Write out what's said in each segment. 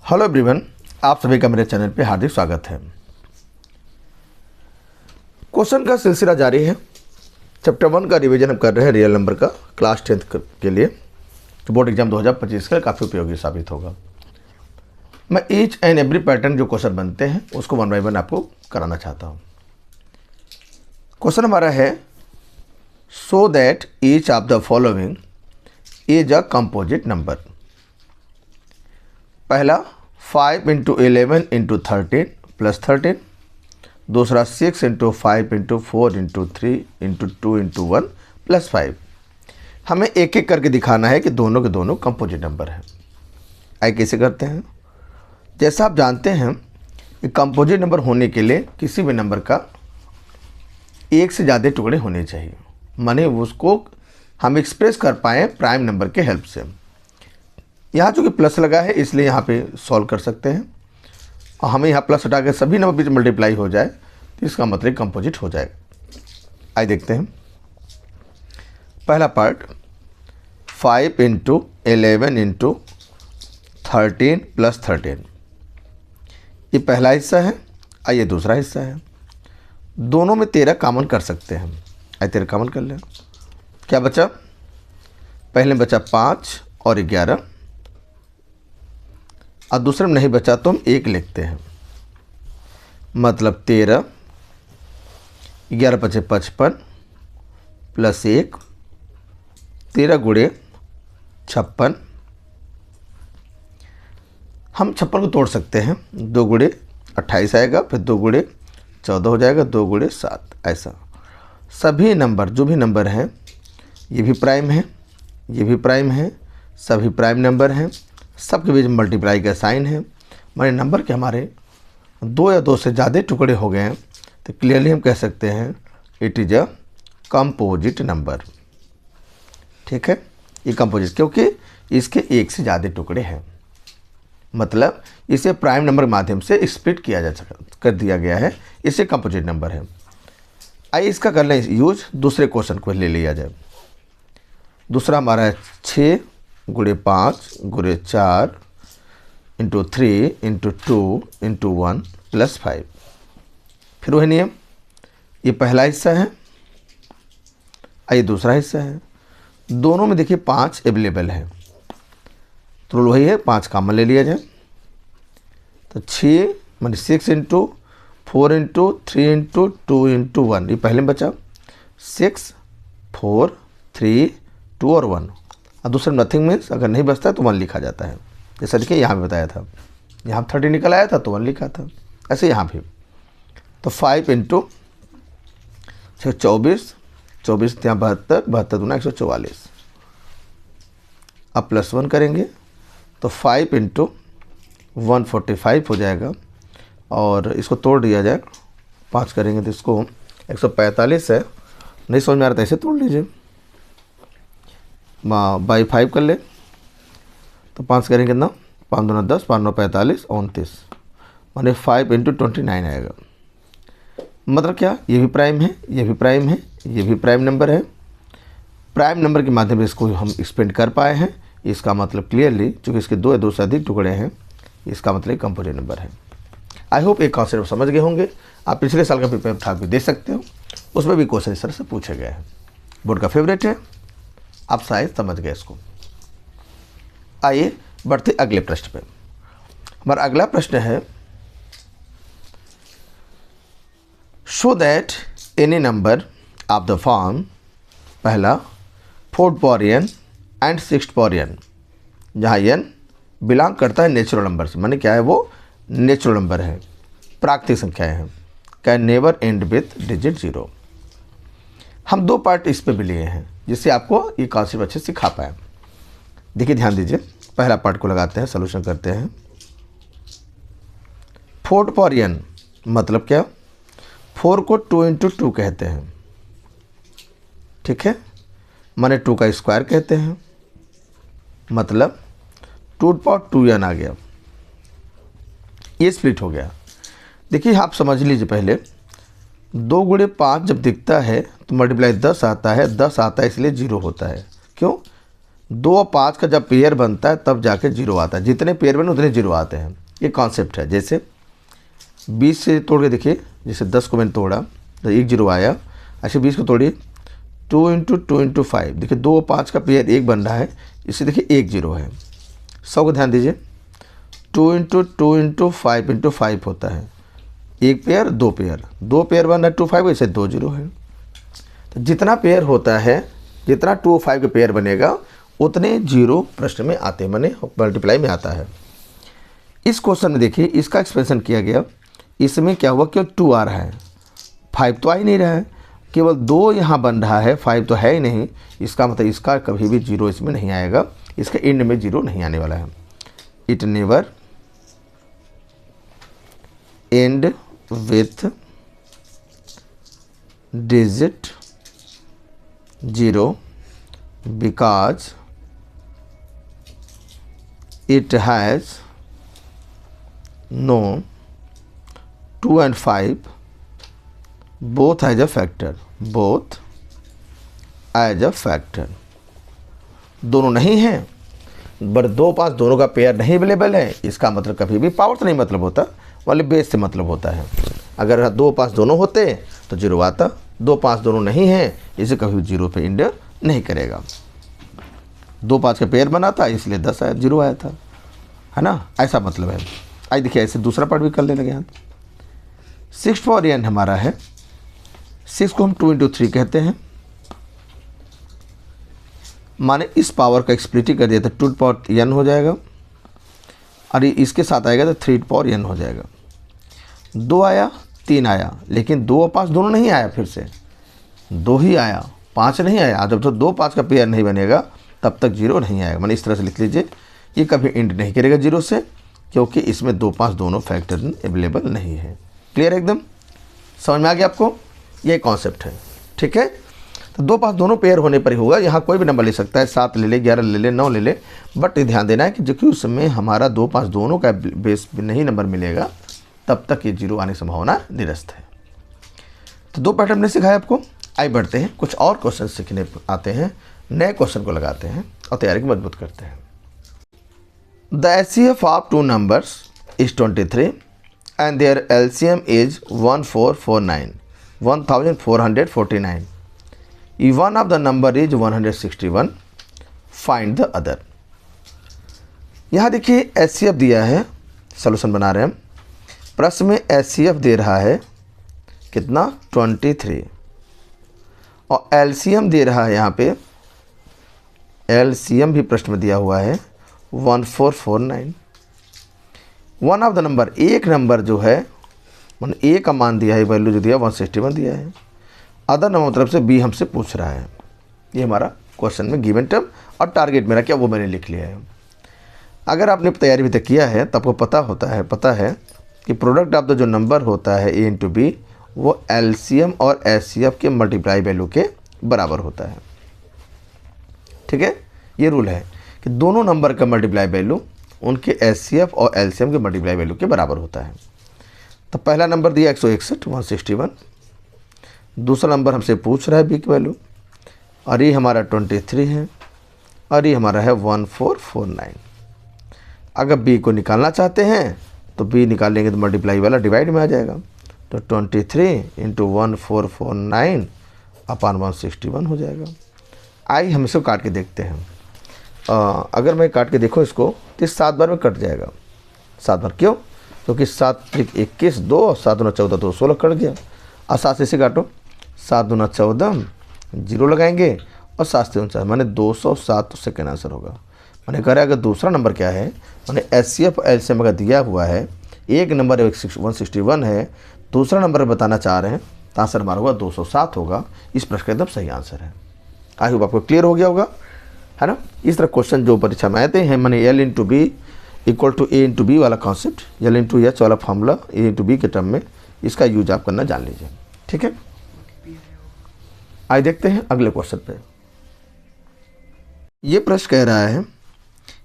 Hello everyone, आप सभी का मेरे चैनल पे हार्दिक स्वागत है। क्वेश्चन का सिलसिला जारी है। चैप्टर 1 का रिवीजन हम कर रहे हैं रियल नंबर का क्लास 10th के लिए, तो बोर्ड एग्जाम 2025 का काफ़ी उपयोगी साबित होगा। मैं ईच एंड एवरी पैटर्न जो क्वेश्चन बनते हैं उसको 1 बाय 1 आपको कराना चाहता हूँ। क्वेश्चन हमारा है so that each of the following is a composite number. पहला 5 × 11 × 13 प्लस 13, दूसरा 6 × 5 × 4 × 3 × 2 × 1 प्लस 5। हमें एक एक करके दिखाना है कि दोनों के दोनों कंपोजिट नंबर हैं। आइए कैसे करते हैं। जैसा आप जानते हैं कि कंपोजिट नंबर होने के लिए किसी भी नंबर का एक से ज़्यादा टुकड़े होने चाहिए, माने उसको हम एक्सप्रेस कर पाएँ प्राइम नंबर के हेल्प से। यहाँ चूँकि प्लस लगा है इसलिए यहाँ पे सॉल्व कर सकते हैं, और हमें यहाँ प्लस हटा के सभी नंबर बीच मल्टीप्लाई हो जाए तो इसका मतलब कंपोजिट हो जाएगा। आइए देखते हैं। पहला पार्ट 5 × 11 × 13 प्लस 13, ये पहला हिस्सा है। आइए दूसरा हिस्सा है। दोनों में 13 कॉमन कर सकते हैं। आइए 13 कॉमन कर लें। क्या बचा? पहले में बचा 5 और 11, और दूसरे में नहीं बचा तो हम 1 लिखते हैं। मतलब 13, 11 × 5 = 55 प्लस 1, 13 × 56। हम 56 को तोड़ सकते हैं। 2 × 28 आएगा, फिर 2 × 14 हो जाएगा, 2 × 7। ऐसा सभी नंबर जो भी नंबर हैं, ये भी प्राइम है, ये भी प्राइम है, सभी प्राइम नंबर हैं, सबके बीच मल्टीप्लाई का साइन है। माने नंबर के हमारे 2 या 2 से ज़्यादा टुकड़े हो गए हैं तो क्लियरली हम कह सकते हैं it is a composite number. ठीक है, ये कंपोजिट क्योंकि इसके एक से ज़्यादा टुकड़े हैं, मतलब इसे प्राइम नंबर के माध्यम से स्प्लिट किया कर दिया गया है, इसे कंपोजिट नंबर है। आइए इसका कर लें यूज, दूसरे क्वेश्चन को ले लिया जाए। दूसरा हमारा है 6 × 5 × 4 × 3 × 2 × 1 प्लस 5। फिर वही नियम, ये पहला हिस्सा है, आइए दूसरा हिस्सा है। दोनों में देखिए 5 अवेलेबल है, तो वही है 5 कॉमन ले लिया जाए। तो 6 माने 6 × 4 × 3 × 2 × 1, ये पहले में बचा 6 4 3 2 और 1, और दूसरा नथिंग मीन्स अगर नहीं बचता तो 1 लिखा जाता है। जैसा देखिए यहाँ भी बताया था, यहाँ 30 निकल आया था तो 1 लिखा था, ऐसे यहाँ भी। तो 5 × 24, 24 यहाँ 72, 72 दूना 144। अब प्लस 1 करेंगे तो 5 × 145 हो जाएगा, और इसको तोड़ दिया जाए 5 करेंगे तो इसको 145 है। नहीं समझ में आ रहा था ऐसे तोड़ लीजिए, बाई 5 कर ले तो 5 करेंगे कितना, 5 दूना 10, 5 9 45, 29, माने 5 × 29 आएगा। मतलब क्या, ये भी प्राइम है, ये भी प्राइम है, ये भी प्राइम नंबर है। प्राइम नंबर के माध्यम से इसको हम एक्सपेंड कर पाए हैं, इसका मतलब क्लियरली चूँकि इसके 2 या 2 से अधिक टुकड़े हैं, इसका मतलब कंपोजिट नंबर है। आई होप एक कॉन्सेप्ट समझ गए होंगे। आप पिछले साल का पेपर था भी दे सकते हो, उसमें भी क्वेश्चन इस तरह से पूछे गए हैं। बोर्ड का फेवरेट है, आप शायद समझ गए इसको। आइए बढ़ते अगले प्रश्न पे। हमारा अगला प्रश्न है show that any number of the form, पहला 4th power n and 6th power n, जहाँ n बिलोंग करता है नेचुरल नंबर से, माने क्या है वो नेचुरल नंबर है, प्राकृतिक संख्याएं हैं, can never and with digit 0। हम 2 पार्ट इस पे भी लिए हैं जिससे आपको ये कॉन्सेप्ट अच्छे से सिखा पाए। देखिए ध्यान दीजिए, पहला पार्ट को लगाते हैं, सॉल्यूशन करते हैं। 4th पावर n मतलब क्या, 4 को 2 × 2 कहते हैं, ठीक है, माने 2 का स्क्वायर कहते हैं, मतलब 2 पावर 2n आ गया, ये स्प्लिट हो गया। देखिए आप समझ लीजिए, पहले 2 × 5 जब दिखता है तो मल्टीप्लाई 10 आता है, 10 आता है इसलिए 0 होता है। क्यों? 2 और 5 का जब पेयर बनता है तब जाके जीरो आता है, जितने पेयर बने उतने जीरो आते हैं, ये कॉन्सेप्ट है। जैसे 20 से तोड़ के देखिए, जैसे 10 को मैंने तोड़ा तो 1 जीरो आया, ऐसे 20 को तोड़िए 2 इंटू 2 इंटू 5, देखिए 2 और 5 का पेयर 1 बन रहा है, इससे देखिए 1 जीरो है। 100 को ध्यान दीजिए, 2 इंटू 2 इंटू 5 इंटू 5 होता है, 1 पेयर 2 पेयर, 2 पेयर बन रहा है 2 5, इससे 2 जीरो है। तो जितना पेयर होता है, जितना 2 और 5 का पेयर बनेगा उतने जीरो प्रश्न में आते हैं, माने मल्टीप्लाई में आता है। इस क्वेश्चन में देखिए इसका एक्सप्रेशन किया गया, इसमें क्या हुआ, केवल 2 आ रहा है, 5 तो आ ही नहीं रहा है, केवल 2 यहाँ बन रहा है, 5 तो है ही नहीं। इसका मतलब इसका कभी भी जीरो इसमें नहीं आएगा, इसके एंड में जीरो नहीं आने वाला है। It never and with digit zero because it has no 2 and 5 both as a factor, both as a factor, दोनों नहीं है, बट 2 5 दोनों का पेयर नहीं अवेलेबल है। इसका मतलब कभी भी पावर से नहीं मतलब होता, वाले बेस से मतलब होता है। अगर 2 5 दोनों होते तो जीरो आता, 2 5 दोनों नहीं है, इसे कभी जीरो पे एंड नहीं करेगा। 2 5 का पेयर बना था इसलिए 10 आया, जीरो आया था, है ना, ऐसा मतलब है। आइए देखिए ऐसे दूसरा पार्ट भी कर लेने लगे यहाँ। 6 पावर n हमारा है, 6 को हम 2 इंटू 3 कहते हैं, माने इस पावर का स्प्लिटिंग कर दिया तो 2 पावर n हो जाएगा, और इसके साथ आएगा तो 3 पावर n हो जाएगा। 2 आया 3 आया, लेकिन 2 और 5 दोनों नहीं आया, फिर से 2 ही आया, 5 नहीं आया। जब तो 2 5 का पेयर नहीं बनेगा तब तक जीरो नहीं आएगा, मैंने इस तरह से लिख लीजिए, ये कभी एंड नहीं करेगा जीरो से, क्योंकि इसमें 2 5 दोनों फैक्टर अवेलेबल नहीं है। क्लियर है एकदम, समझ में आ गया आपको, ये कॉन्सेप्ट है। ठीक है, तो 2 5 दोनों पेयर होने पर ही होगा। यहाँ कोई भी नंबर ले सकता है, 7 ले ले, 11 ले ले, 9 ले ले, बट ध्यान देना है कि जो कि उसमें हमारा 2 5 दोनों का बेस नहीं नंबर मिलेगा, तब तक ये जीरो आने की संभावना निरस्त है। तो 2 पैटर्न ने सिखाया आपको। आइए बढ़ते हैं, कुछ और क्वेश्चन सीखने आते हैं, नए क्वेश्चन को लगाते हैं और तैयारी को मजबूत करते हैं। The HCF of 2 numbers is 23 and their LCM is 1449, 1449. If one of the number is 161, find the other. यहाँ देखिए HCF दिया है, सोल्यूशन बना रहे हैं हम। प्रश्न में HCF दे रहा है कितना, 23, और LCM दे रहा है, यहाँ पे LCM भी प्रश्न में दिया हुआ है 1449। वन ऑफ द नंबर, एक नंबर जो है, मान ए का मान दिया है, वैल्यू जो दिया 161 दिया है। अदर नंबर तरफ से बी हमसे पूछ रहा है। ये हमारा क्वेश्चन में गिवन टर्म, और टारगेट मेरा क्या वो मैंने लिख लिया है। अगर आपने तैयारी भी तक किया है तो आपको पता है कि प्रोडक्ट ऑफ द जो नंबर होता है ए इंटू बी, वो LCM और HCF के मल्टीप्लाई वैल्यू के बराबर होता है। ठीक है, ये रूल है कि दोनों नंबर का मल्टीप्लाई वैल्यू उनके HCF और LCM के मल्टीप्लाई वैल्यू के बराबर होता है। तो पहला नंबर दिया 161, 161, दूसरा नंबर हमसे पूछ रहा है बी की वैल्यू, और ये हमारा 23 है, और ये हमारा है 1449। अगर बी को निकालना चाहते हैं तो बी निकालेंगे तो मल्टीप्लाई वाला डिवाइड में आ जाएगा, तो 23 इंटू 1449 अपान 161 हो जाएगा। आइए हम इसको काट के देखते हैं। अगर मैं काट के देखूँ इसको तो 7 बार में कट जाएगा, 7 बार। क्यों? क्योंकि 7 × 21 2, और 7 × 14 तो 16 कट गया। और 7 से काटो, 7 × 14 जीरो लगाएंगे, और 7 से 49 माने 207 तो सेकेंड आंसर होगा। मैंने कह रहा है अगर दूसरा नंबर क्या है, मैंने HCF और LCM अगर दिया हुआ है, एक नंबर 161 है, दूसरा नंबर बताना चाह रहे हैं, तो आंसर हमारा होगा 207 होगा। इस प्रश्न का एकदम सही आंसर है। आई होप आपको क्लियर हो गया होगा, है ना। इस तरह क्वेश्चन जो परीक्षा में आते हैं, मैंने L into b equal to A into b वाला कॉन्सेप्ट, L इंटू H वाला फॉर्मूला A इंटू बी के टर्म में, इसका यूज आप करना जान लीजिए। ठीक है, आइए देखते हैं अगले क्वेश्चन पे। ये प्रश्न कह रहा है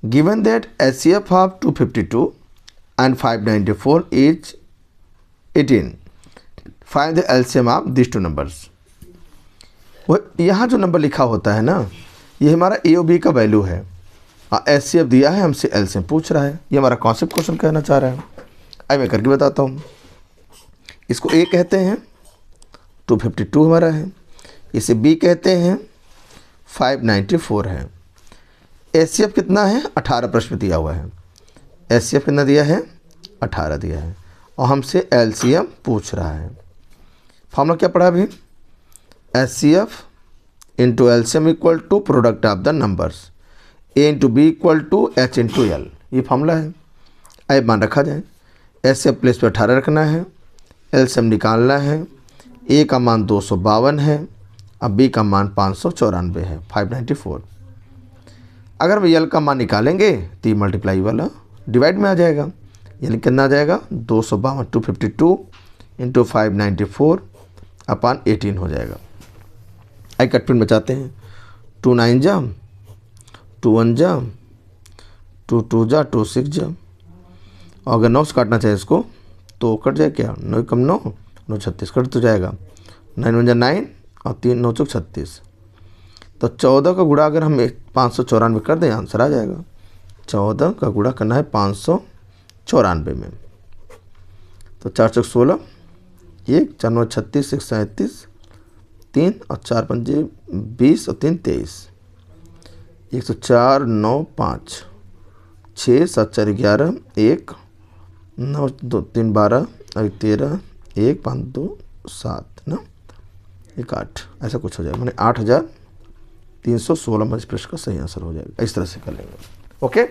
given that HCF of 252 and 594 is 18, find the LCM of this 2 numbers. वो यहाँ जो नंबर लिखा होता है ना, ये हमारा ए और बी का वैल्यू है। HCF दिया है, हमसे LCM पूछ रहा है। ये हमारा कॉन्सेप्ट क्वेश्चन कहना चाह रहा है। अब मैं करके बताता हूँ। इसको A कहते हैं, 252 हमारा है। इसे B कहते हैं, 594 है। HCF कितना है? 18 प्रश्न दिया हुआ है। HCF कितना दिया है? 18 दिया है और हमसे LCM पूछ रहा है। फॉर्मूला क्या पढ़ा अभी? HCF into LCM equal to product of the numbers, A into b equal to H into L, ये फॉर्मूला है। अब मान रखा जाए, HCF प्लेस पे 18 रखना है, LCM निकालना है। A का मान 252 है, अब B का मान 594 है, 594। अगर हम L का मान निकालेंगे तो ये मल्टीप्लाई वाला डिवाइड में आ जाएगा, यानी कितना आ जाएगा? 252 252 इंटू 594 अपान 18 हो जाएगा। आई कट पिन बचाते हैं। 2 9 जा, 2 1 जा, 2 2 जा, 2 6 जा। और अगर 9 से काटना चाहे इसको तो कट जाए क्या? 9 कम 9 9 36 कट तो जाएगा। 9 1 जा 9 और 3 9 चौक 36। तो 14 का गुणा अगर हम 594 कर दें, आंसर आ जाएगा। 14 का गुणा करना है 594 में, तो 4 चौक 16, 1 4 9 36, 1 37, 3 और 4 पंजे 20 और 3 23, 104 9 5 6 7 4 11 1 9 2 3 12 और 13 1 5 2 7 ना 1 8, ऐसा कुछ हो जाएगा। मैंने 8316 में इस प्रश्न का सही आंसर हो जाएगा। इस तरह से कर लेंगे। ओके,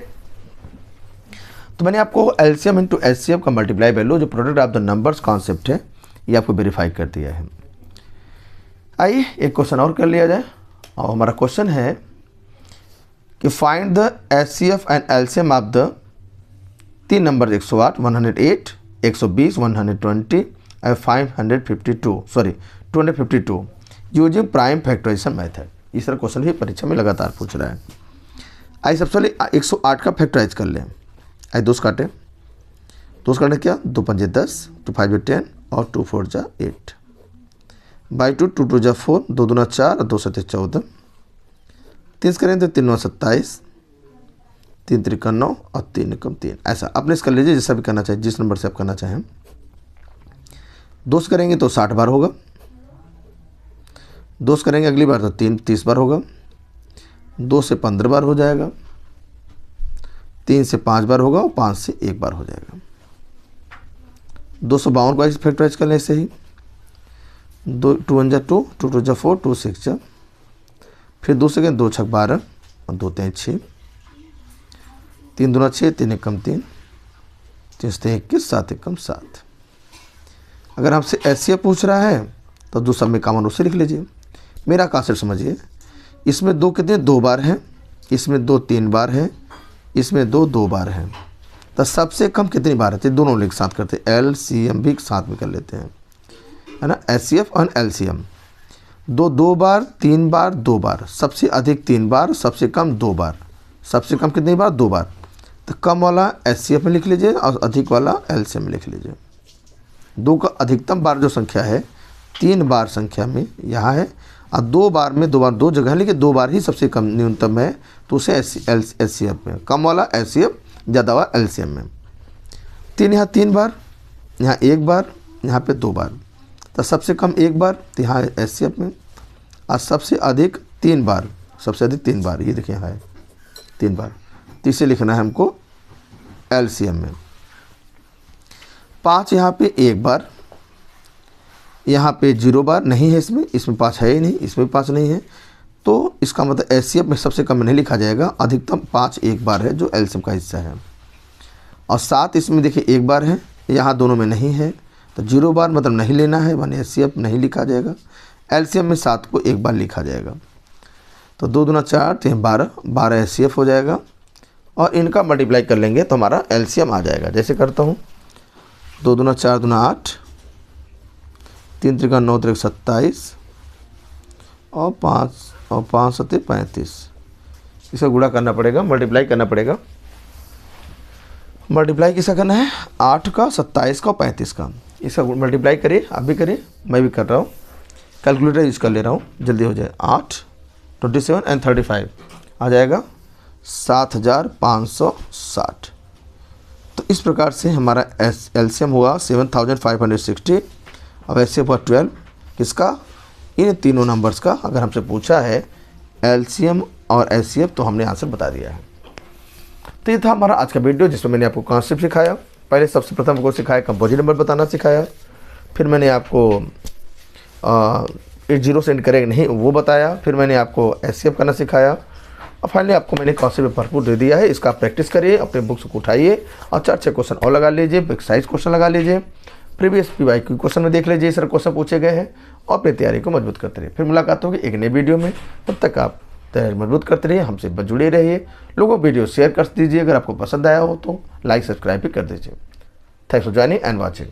तो मैंने आपको LCM इंटू HCF का मल्टीप्लाई वैल्यू जो product of the numbers concept है ये आपको वेरीफाई कर दिया है। आइए एक क्वेश्चन और कर लिया जाए, और हमारा क्वेश्चन है कि find the HCF and LCM of the 3 number 108 108 120 120 और 252 यूजिंग प्राइम फैक्टराइजेशन मेथड। इस तरह क्वेश्चन भी परीक्षा में लगातार पूछ रहा है। आइए सबसे पहले 108 का फैक्टराइज कर लें। आइए 2 काटे, 2 काटे क्या? 2 पंजे 10, 2 5 10 और 2 4 जा 8 बाई 2 2 2 जा 4, 2 दूना 4 और 2 7 14, 3 करें तो 3 9 27, 3 3 9 और 3 1 3। ऐसा अपने कर लीजिए, जैसा भी करना चाहिए, जिस नंबर से आप करना चाहें। 2 करेंगे तो 60 बार होगा, 2 करेंगे अगली बार तो 30 बार होगा, 2 से 15 बार हो जाएगा, 3 से 5 बार होगा और 5 से 1 बार हो जाएगा। 252 को ऐसे फैक्टराइज कर लें ऐसे ही। 2 1 जा 2, 2 2 जा 4, 2 6 जा, फिर 2 से 2 6 12 और 2 3 6, 3 दूना 6, 3 1 3, 3 से 21, 7 1 7। अगर हमसे HCF पूछ रहा है तो दूसरा में कॉमन उससे लिख लीजिए। मेरा कॉन्सेप्ट समझिए, इसमें 2 कितने 2 बार हैं, इसमें 2 3 बार हैं, इसमें 2 2 बार हैं, तो सबसे कम कितनी बार आती है? दोनों एक साथ करते हैं, LCM भी साथ में कर लेते हैं, है ना। HCF और LCM 2 2 बार 3 बार 2 बार, सबसे अधिक 3 बार, सबसे कम 2 बार। सबसे कम कितनी बार? 2 बार। तो कम वाला HCF में लिख लीजिए और अधिक वाला LCM में लिख लीजिए। 2 का अधिकतम बार जो संख्या है 3 बार संख्या में यहाँ है, और 2 बार में 2 बार 2 जगह है, लेकिन 2 बार ही सबसे कम न्यूनतम है, तो उसे HCF में, कम वाला HCF, ज़्यादा वाला LCM में। 3 यहाँ 3 बार, यहाँ 1 बार, यहाँ पे 2 बार, तो सबसे कम 1 बार तो यहाँ HCF में, और सबसे अधिक 3 बार, सबसे अधिक 3 बार, ये देखिए यहाँ है 3 बार, तो इसे लिखना है हमको LCM में। 5 यहाँ पे 1 बार, यहाँ पे 0 बार नहीं है, इसमें 5 है ही नहीं, इसमें 5 नहीं है, तो इसका मतलब HCF में सबसे कम नहीं लिखा जाएगा, अधिकतम 5 1 बार है जो LCM का हिस्सा है। और 7 इसमें देखिए 1 बार है, यहाँ दोनों में नहीं है, तो 0 बार मतलब नहीं लेना है, माने HCF नहीं लिखा जाएगा। LCM में 7 को 1 बार लिखा जाएगा, तो 2 दूना 4, 3 12, 12 HCF हो जाएगा, और इनका मल्टीप्लाई कर लेंगे तो हमारा LCM आ जाएगा। जैसे करता हूँ, 2 दूना 4 दूना 8, 3 3 9 3 27 और 5 7 35। इसे गुणा करना पड़ेगा, मल्टीप्लाई करना पड़ेगा। मल्टीप्लाई किसका करना है? 8 का, 27 का और 35 का। इसका मल्टीप्लाई करिए, आप भी करिए, मैं भी कर रहा हूँ, कैलकुलेटर यूज कर ले रहा हूँ, जल्दी हो जाए। 8 27 एंड 35 आ जाएगा 7560। तो इस प्रकार से हमारा एलसीएम हुआ 7560 और एचसीएफ हुआ 12। किसका? इन तीनों नंबर्स का अगर हमसे पूछा है एलसीएम और एचसीएफ तो हमने आंसर बता दिया है। तो ये था हमारा आज का वीडियो जिसमें मैंने आपको कॉन्सेप्ट सिखाया। पहले सबसे प्रथम आपको सिखाया कंपोजिट नंबर बताना सिखाया, फिर मैंने आपको 80 से एंड करेंगे नहीं वो बताया, फिर मैंने आपको एचसीएफ करना सिखाया और फाइनली आपको मैंने कॉन्सेप्ट भरपूर दे दिया है। इसका प्रैक्टिस करिए, अपने बुक्स को उठाइए और 4-6 क्वेश्चन और लगा लीजिए, एक्सरसाइज क्वेश्चन लगा लीजिए, प्रीवियस PYQ क्वेश्चन में देख लीजिए, सर क्वेश्चन पूछे गए हैं और अपनी तैयारी को मजबूत करते रहिए। फिर मुलाकात होगी एक नए वीडियो में, तब तक आप तैयारी मजबूत करते रहिए, हमसे जुड़े रहिए। लोगों को वीडियो शेयर कर दीजिए, अगर आपको पसंद आया हो तो लाइक सब्सक्राइब भी कर दीजिए। Thanks for joining and watching.